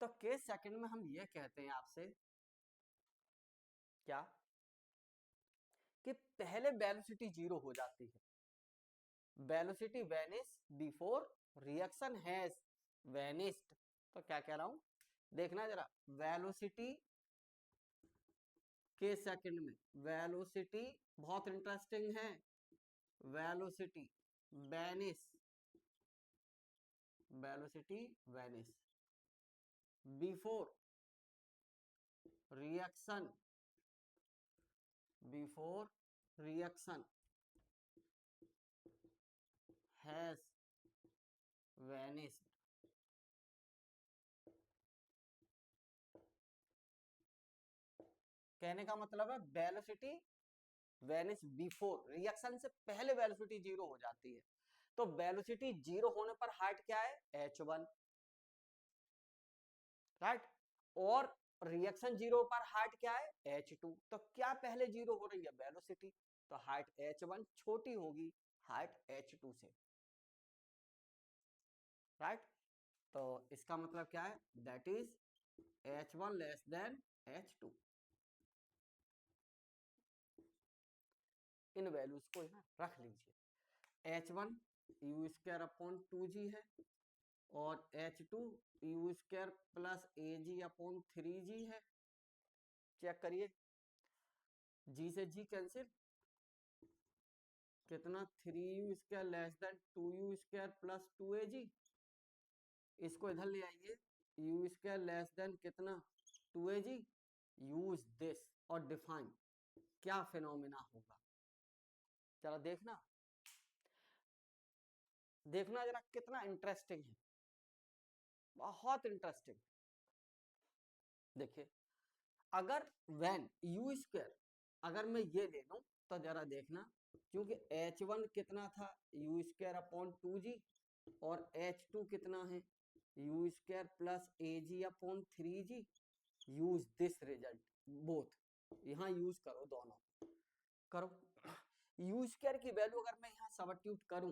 तो केस सेकंड में हम ये कहते हैं आपसे क्या, कि पहले वेलोसिटी जीरो हो जाती है, velocity vanish before reaction has vanished. तो क्या कह रहा हूं, देखना जरा, वेलोसिटी केस सेकंड में, वेलोसिटी बहुत इंटरेस्टिंग है, velocity vanish, velocity vanish before reaction, before reaction has vanished. कहने का मतलब है वेलोसिटी वैनिश बिफोर, रिएक्शन से पहले वेलोसिटी जीरो हो जाती है। तो वेलोसिटी जीरो होने पर हाइट क्या है, h1, राइट। और रिएक्शन जीरो पर हाइट क्या है, h2। तो क्या पहले जीरो हो रही है, वेलोसिटी। तो हाइट h1 छोटी होगी हाइट h2 से, राइट। तो इसका मतलब क्या है, that is h1 less then h2। In values को यहाँ रख लीजिए। h1 you square upon 2g है, और h2 you square plus AG upon 3g है। चेक करिए, g से g कैंसिल, कितना 3u square less than 2u square plus 2AG। इसको इधर ले आइए, u स्क्वायर लेस देन कितना 2AG। यूज दिस और डिफाइन, क्या फिनोमिना होगा। चलो देखना, देखना जरा कितना इंटरेस्टिंग है, बहुत इंटरेस्टिंग। देखिए, अगर व्हेन u स्क्वायर, अगर मैं ये ले लूं तो जरा देखना, क्योंकि h1 कितना था, u स्क्वायर अपॉन 2g, और h2 कितना है, u square plus AG upon 3g। Use this result both, यहाँ यूज करो, दोनों करो। u स्क्वायर की वैल्यू अगर मैं यहाँ सब्स्टिट्यूट करूं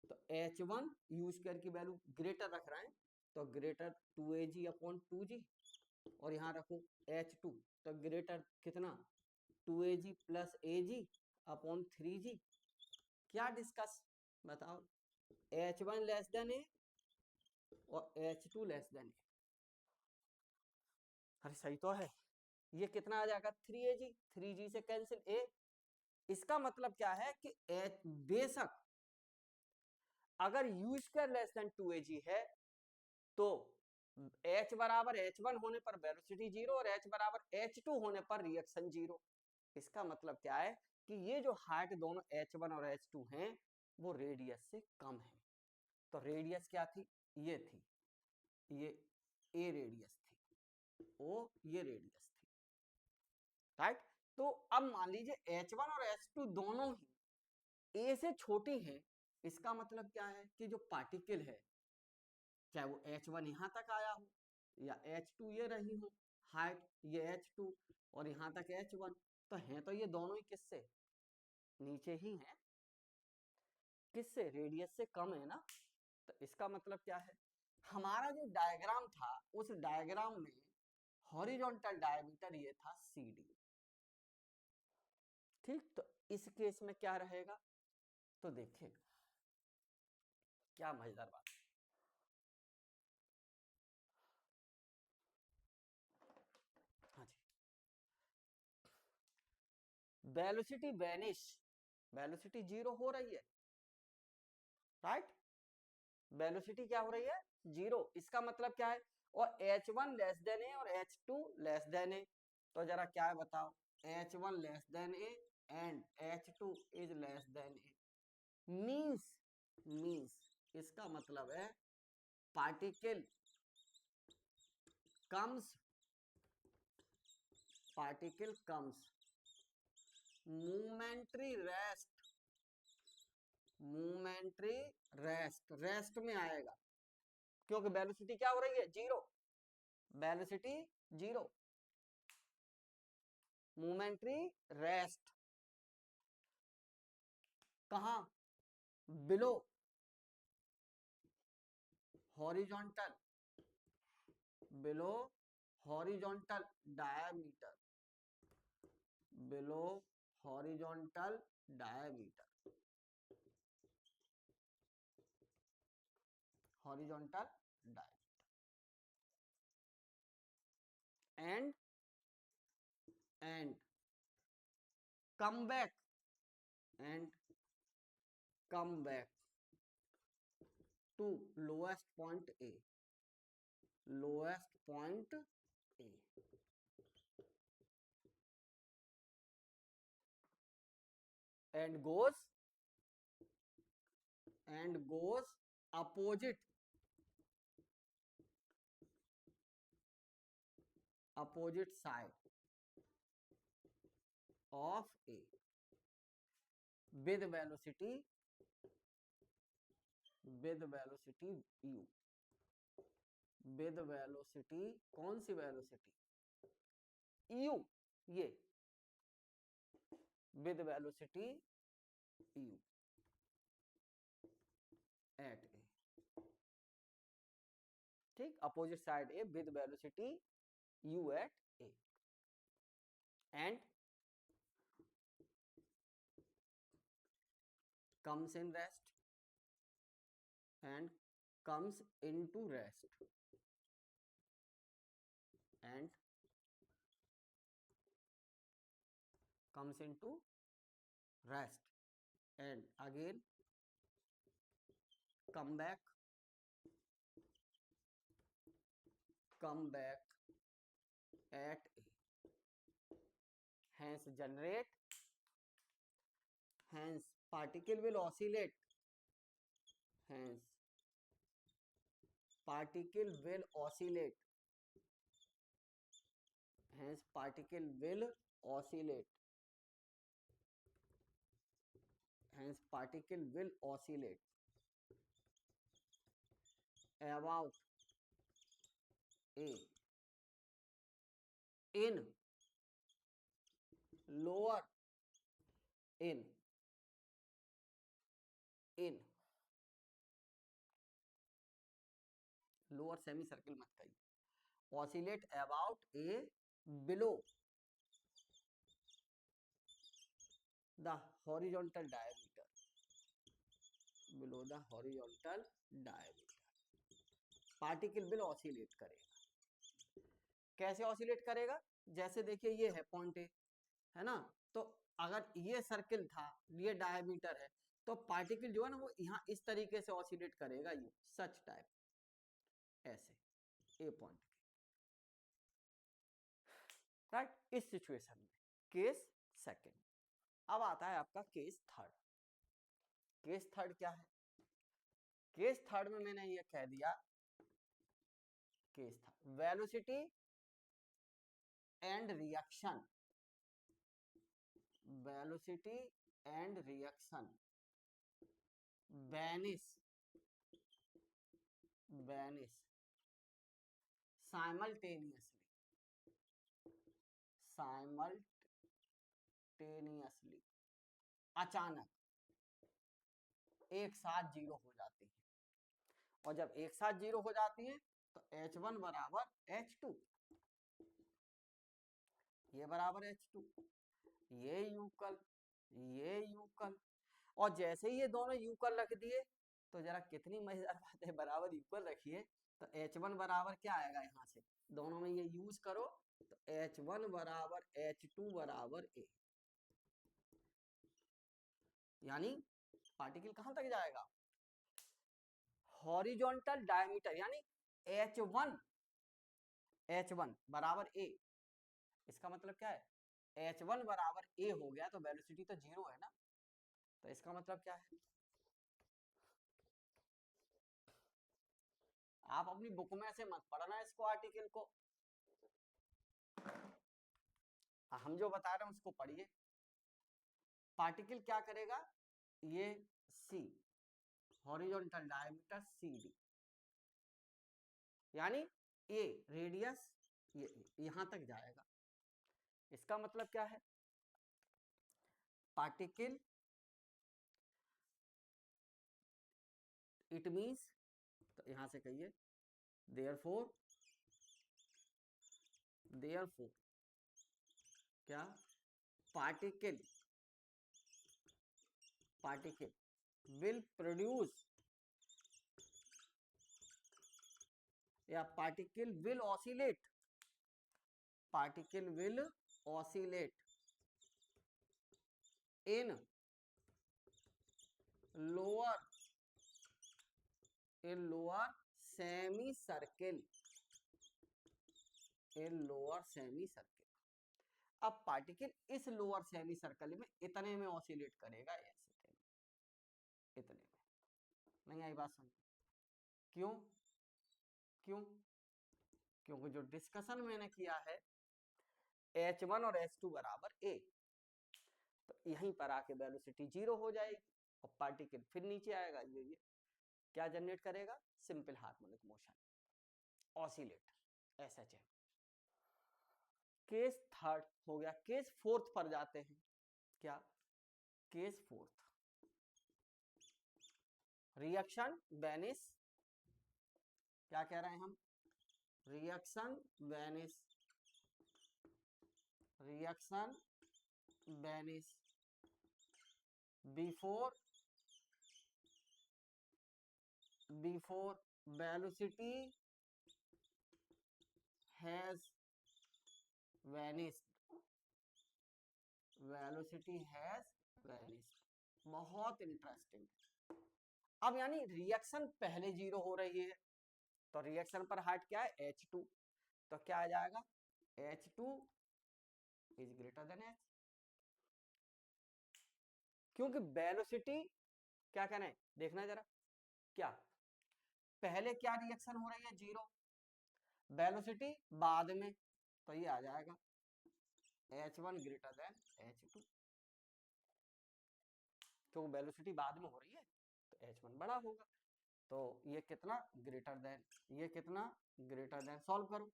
तो h1 u स्क्वायर की वैल्यू ग्रेटर रख रहे हैं, तो ग्रेटर 2AG अपॉन 2g, और यहाँ रखूं h2 तो ग्रेटर कितना 2AG plus AG upon 3g। क्या डिस्कस, बताओ, h1 लेस देन a और h2 लेस देन a। अरे सही तो है, ये कितना आ जाएगा 3AG, 3g से कैंसिल a। इसका मतलब क्या है कि बेशक अगर u square less than 2AG है तो h बराबर h1 होने पर वेलोसिटी जीरो, और h बराबर h2 होने पर रिएक्शन जीरो। इसका मतलब क्या है कि ये जो हाइट दोनों h1 और h2 हैं वो रेडियस से कम है। तो रेडियस क्या थी, ये थी, ये a रेडियस थी, o ये रेडियस थी, राइट। तो अब मान लीजिए h1 और h2 दोनों ही a से छोटी हैं। इसका मतलब क्या है कि जो पार्टिकल है, चाहे वो h1 यहाँ तक आया हो या h2 ये रही हो हाइट, ये h2 और यहाँ तक h1, तो हैं तो ये दोनों ही किससे नीचे ही हैं, किससे, रेडियस से कम है ना। तो इसका मतलब क्या है, हमारा जो डायग्राम था उस डायग्राम में हॉरिजॉन्टल डायमीटर ये था CD। ठीक, तो इस केस में क्या रहेगा, तो देखिए क्या मजेदार बात। हाँ जी, वेलोसिटी वैनिश, वेलोसिटी जीरो हो रही है, राइट। वेलोसिटी क्या हो रही है, जीरो। इसका मतलब क्या है, और h1 लेस देन ए और h2 लेस देन ए। तो जरा क्या है बताओ, h1 less than a and h2 इज less than a. Means, means इसका मतलब है particle comes, particle comes momentary rest, momentary rest, rest में आएगा, क्योंकि वेलोसिटी क्या हो रही है, zero, velocity zero, momentary rest कहां, below horizontal, below horizontal diameter, below horizontal diameter, horizontal diameter, and come back, and come back, to lowest point A, lowest point A, and goes opposite side of A with velocity u, with velocity, कौन सी velocity u, ये with velocity u at A, ठीक, opposite side A with velocity u at A, and comes in rest and comes into rest and comes into rest and again come back at A, hence generate, hence particle will oscillate, hence particle will oscillate, hence particle will oscillate, hence particle will oscillate about A in lower in lower semi circle मत कहिए, oscillate about A below the horizontal diameter, below the horizontal diameter, particle will oscillate करेगा। कैसे oscillate करेगा? जैसे देखिए ये है point A, है ना, तो अगर ये सर्किल था, ये डायमीटर है, तो पार्टिकल जो है ना वो यहाँ इस तरीके से ऑसिलेट करेगा, ये सच टाइप, ऐसे ए पॉइंट के, राइट। इस सिचुएशन में केस सेकंड। अब आता है आपका केस थर्ड। केस थर्ड क्या है? केस थर्ड में मैंने ये कह दिया, case third velocity and reaction, velocity and reaction vanish simultaneously, अचानक एक साथ जीरो हो जाती है। और जब एक साथ जीरो हो जाती है तो H1 बराबर H2, ये बराबर H2, ये यूकल, ये यूकल, और जैसे ही ये दोनों यूकल रख दिए तो जरा कितनी मजेदार बात है, बराबर यूकल रखिए तो H1 बराबर क्या आएगा, यहाँ से दोनों में ये यूज करो तो H1 बराबर H2 बराबर A, यानी पार्टिकल कहां तक जाएगा, हॉरिजॉन्टल डायमीटर, यानी H1 बराबर A। इसका मतलब क्या है, H1 बराबर A हो गया तो वेलोसिटी तो जीरो है ना, तो इसका मतलब क्या है, आप अपनी बुक में से मत पढ़ना इसको, आर्टिकल को, हम जो बता रहे हैं उसको पढ़िए। पार्टिकल क्या करेगा, ये C हॉरिजॉन्टल डायमीटर CD, यानी A रेडियस ये यहां तक जाएगा। इसका मतलब क्या है, पार्टिकल, इट मींस, तो यहां से कहिए देयरफॉर क्या, पार्टिकल विल प्रोड्यूस या particle will oscillate in lower a lower semi circle, a lower semi circle. अब पार्टिकल इस लोअर सेमी सर्कल में इतने में ऑसिलेट करेगा, ऐसे इतने में। नहीं आई बात समझ? क्यों? क्यों? क्योंकि जो डिस्कशन मैंने किया है H1 और H2 बराबर A, तो यहीं पर आके वेलोसिटी 0 हो जाएगी और पार्टिकल फिर नीचे आएगा। ये क्या जनरेट करेगा? Simple harmonic motion, oscillate, SHM। Case third हो गया। केस फोर्थ पर जाते हैं। क्या? Case fourth, reaction Venice. क्या कह रहे हैं हम? Reaction Venice, reaction vanish before velocity has vanished, velocity has vanished. बहुत इंटरेस्टिंग। अब यानी रिएक्शन पहले 0 हो रही है, तो रिएक्शन पर हार्ट क्या है? H2। तो क्या आ जाएगा? H2 is greater then H, क्योंकि वेलोसिटी क्या कहना है देखना जरा। क्या पहले क्या रिएक्शन हो रही है? 0। वेलोसिटी बाद में, तो ये आ जाएगा H1 ग्रेटर देन H2, क्योंकि वेलोसिटी बाद में हो रही है तो H1 बड़ा होगा। तो ये कितना ग्रेटर देन, ये कितना ग्रेटर देन। सॉल्व करो,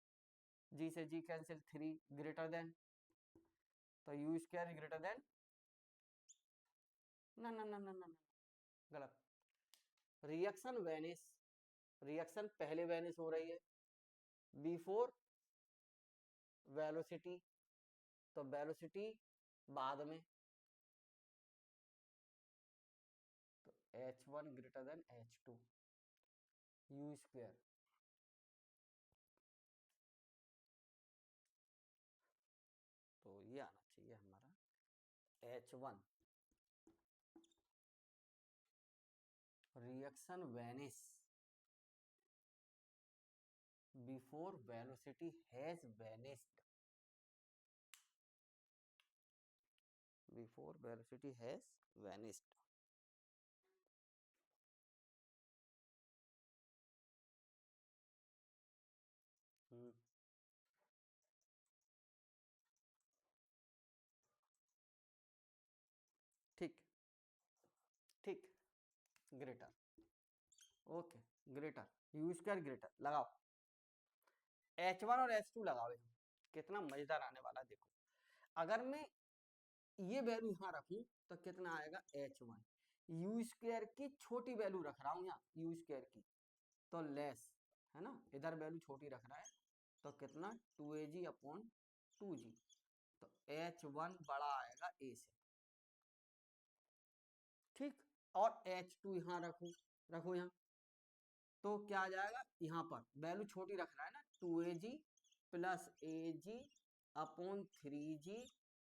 G से G कैंसिल, 3 ग्रेटर देन, तो U स्क्वायर ग्रेटर देन, ना ना ना ना ना, गलत। रिएक्शन वेनिस, रिएक्शन पहले वेनिस हो रही है बिफोर वेलोसिटी, तो वेलोसिटी बाद में, तो H1 greater than H2, U square. तो ये आना चाहिए हमारा H1 reaction vanish before velocity has vanished, before velocity has vanished. ठीक ठीक, greater, okay greater, U square greater लगाओ, H1 और H2 लगाओ। कितना मजेदार आने वाला देखो। अगर मैं ये वैल्यू यहाँ रखूं तो कितना आएगा? H1। U स्क्वायर की छोटी वैल्यू रख रहा हूँ यहाँ, U स्क्वायर की, तो लेस है ना, इधर वैल्यू छोटी रख रहा है, तो कितना 2AG अपॉन 2G, तो H1 बड़ा आएगा A से। ठीक, और H2 यहाँ रखो, रखो यहाँ, तो क्या आ जाएगा? यहाँ पर वैल्यू छोटी रख रहा है ना, 2AG plus AG upon 3G,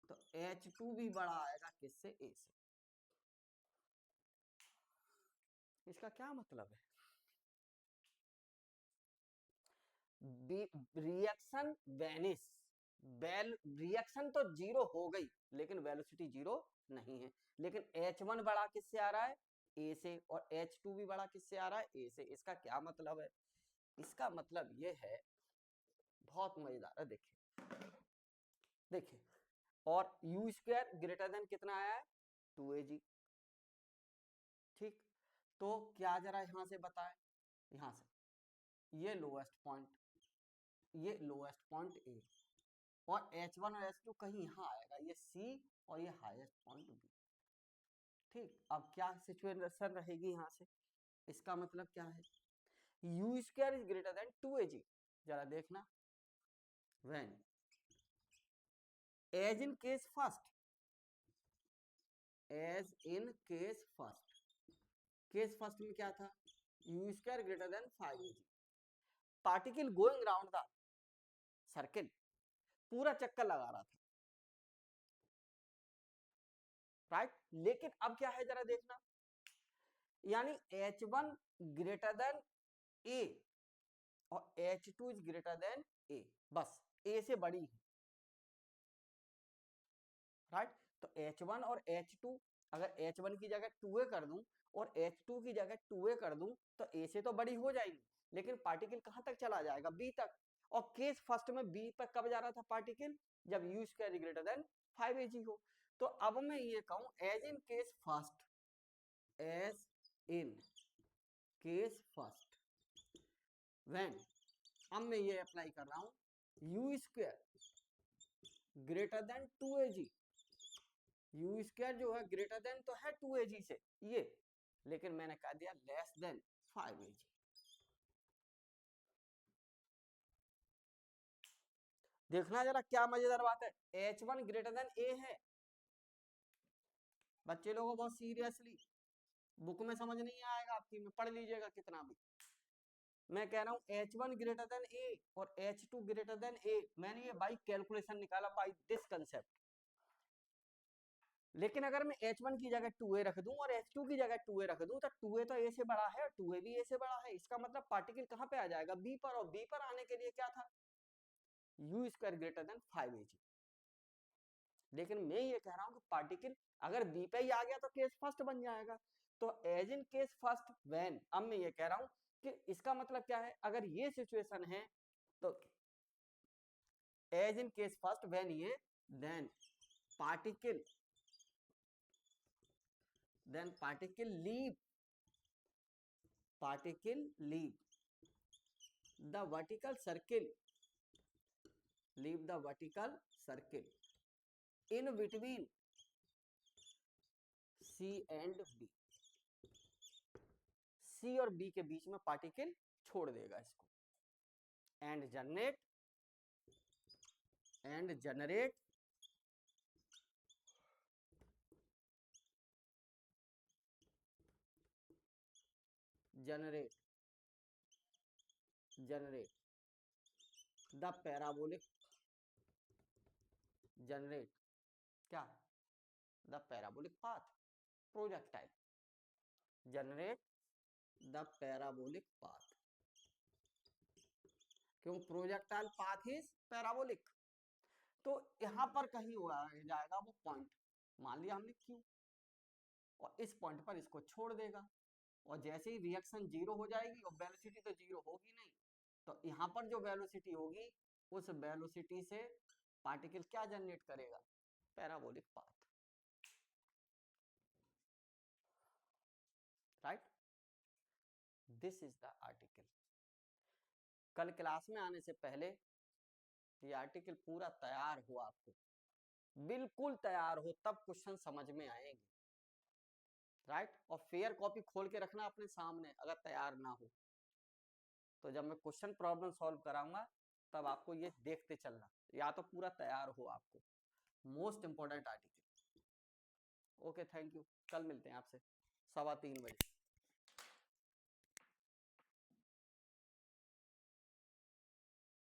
तो H2 भी बड़ा आएगा किससे? A से। इसका क्या मतलब है? रिएक्शन वेनिस, रिएक्शन तो 0 हो गई लेकिन वेलोसिटी 0 नहीं है, लेकिन H1 बड़ा किससे आ रहा है? A से, और H2 भी बड़ा किससे आ रहा है? A से। इसका क्या मतलब है? इसका मतलब ये है, बहुत मजेदार है, देखिए देखिए, और U स्क्वायर ग्रेटर देन कितना आया है? 2AG। ठीक, तो क्या जरा यहां से बताएं, यहां से ये लोएस्ट पॉइंट, ये लोएस्ट पॉइंट A, और H1 और H2 कहीं यहाँ आएगा, ये C, और ये हाईएस्ट पॉइंट B। ठीक, अब क्या सिचुएशन रहेगी यहाँ से? इसका मतलब क्या है? U square is greater than 2AG। जरा देखना, when as in case first, as in case first, case first में क्या था? U square greater than 5AG, particle going round the circle, पूरा चक्कर लगा रहा था, राइट। लेकिन अब क्या है जरा देखना, यानी H1 ग्रेटर देन ए और H2 इज ग्रेटर देन ए, बस ए से बड़ी है, राइट। तो H1 और H2, अगर H1 की जगह 2a कर दूं और H2 की जगह 2a कर दूं तो a से तो बड़ी हो जाएगी, लेकिन पार्टिकल कहां तक चला जाएगा, b तक। और केस फर्स्ट में b पर कब जा रहा था पार्टिकल, जब u square greater than 5ag हो। तो अब मैं ये कहूं as in case first, as in case first when, अब मैं ये अप्लाई कर रहा हूं u square greater than 2ag, u square जो है ग्रेटर देन तो है 2ag से ये, लेकिन मैंने कह दिया लेस देन 5ag। देखना जरा क्या मजेदार बात है, H1 ग्रेटर देन ए है। बच्चे लोगों बहुत सीरियसली, बुक में समझ नहीं आएगा आपकी, में पढ़ लीजिएगा कितना भी। मैं कह रहा हूं H1 ग्रेटर देन ए और H2 ग्रेटर देन ए, मैंने ये बाई कैलकुलेशन निकाला, बाई दिस कंसेप्ट। लेकिन अगर मैं H1 की जगह 2a रख दूं और H2 की जगह 2a रख दूं, तो 2a तो a से बड़ा है और 2a भी a से बड़ा है, इसका मतलब पार्टिकल कहां पे आ जाएगा, b पर, और b पर आने के लिए क्या था, u square greater than 5ag। लेकिन मैं ये कह रहा हूं कि पार्टिकल अगर b पे ही आ गया तो केस फर्स्ट बन जाएगा। तो as in case first when, अब मैं ये कह रहा हूं कि इसका मतलब क्या है, अगर ये सिचुएशन है तो as in case first when ये, then particle leave the vertical circle, leave the vertical circle in between C and B, C और B के बीच में पार्टिकल छोड़ देगा इसको, and generate the parabolic, generate क्या, the parabolic path, projectile, generate the parabolic path, क्यों, projectile path is parabolic. तो यहां पर कहीं हुआ जाएगा वो पॉइंट, मान लिया हमने Q, और इस पॉइंट पर इसको छोड़ देगा, और जैसे ही रिएक्शन जीरो हो जाएगी, और वेलोसिटी तो जीरो होगी नहीं, तो यहाँ पर जो वेलोसिटी होगी उस वेलोसिटी से पार्टिकल क्या जनरेट करेगा, parabolic path, right. This is the article. कल क्लास में आने से पहले ये आर्टिकल पूरा तैयार हो, आपको बिल्कुल तैयार हो, तब क्वेश्चन समझ में आएंगे, राइट। और फेयर कॉपी खोल के रखना अपने सामने, अगर तैयार ना हो तो जब मैं क्वेश्चन प्रॉब्लम सॉल्व कराऊंगा तब आपको ये देखते चलना, या तो पूरा तैयार हो आपको, most important article. Okay, thank you, कल मिलते हैं आपसे 3:15 बजे।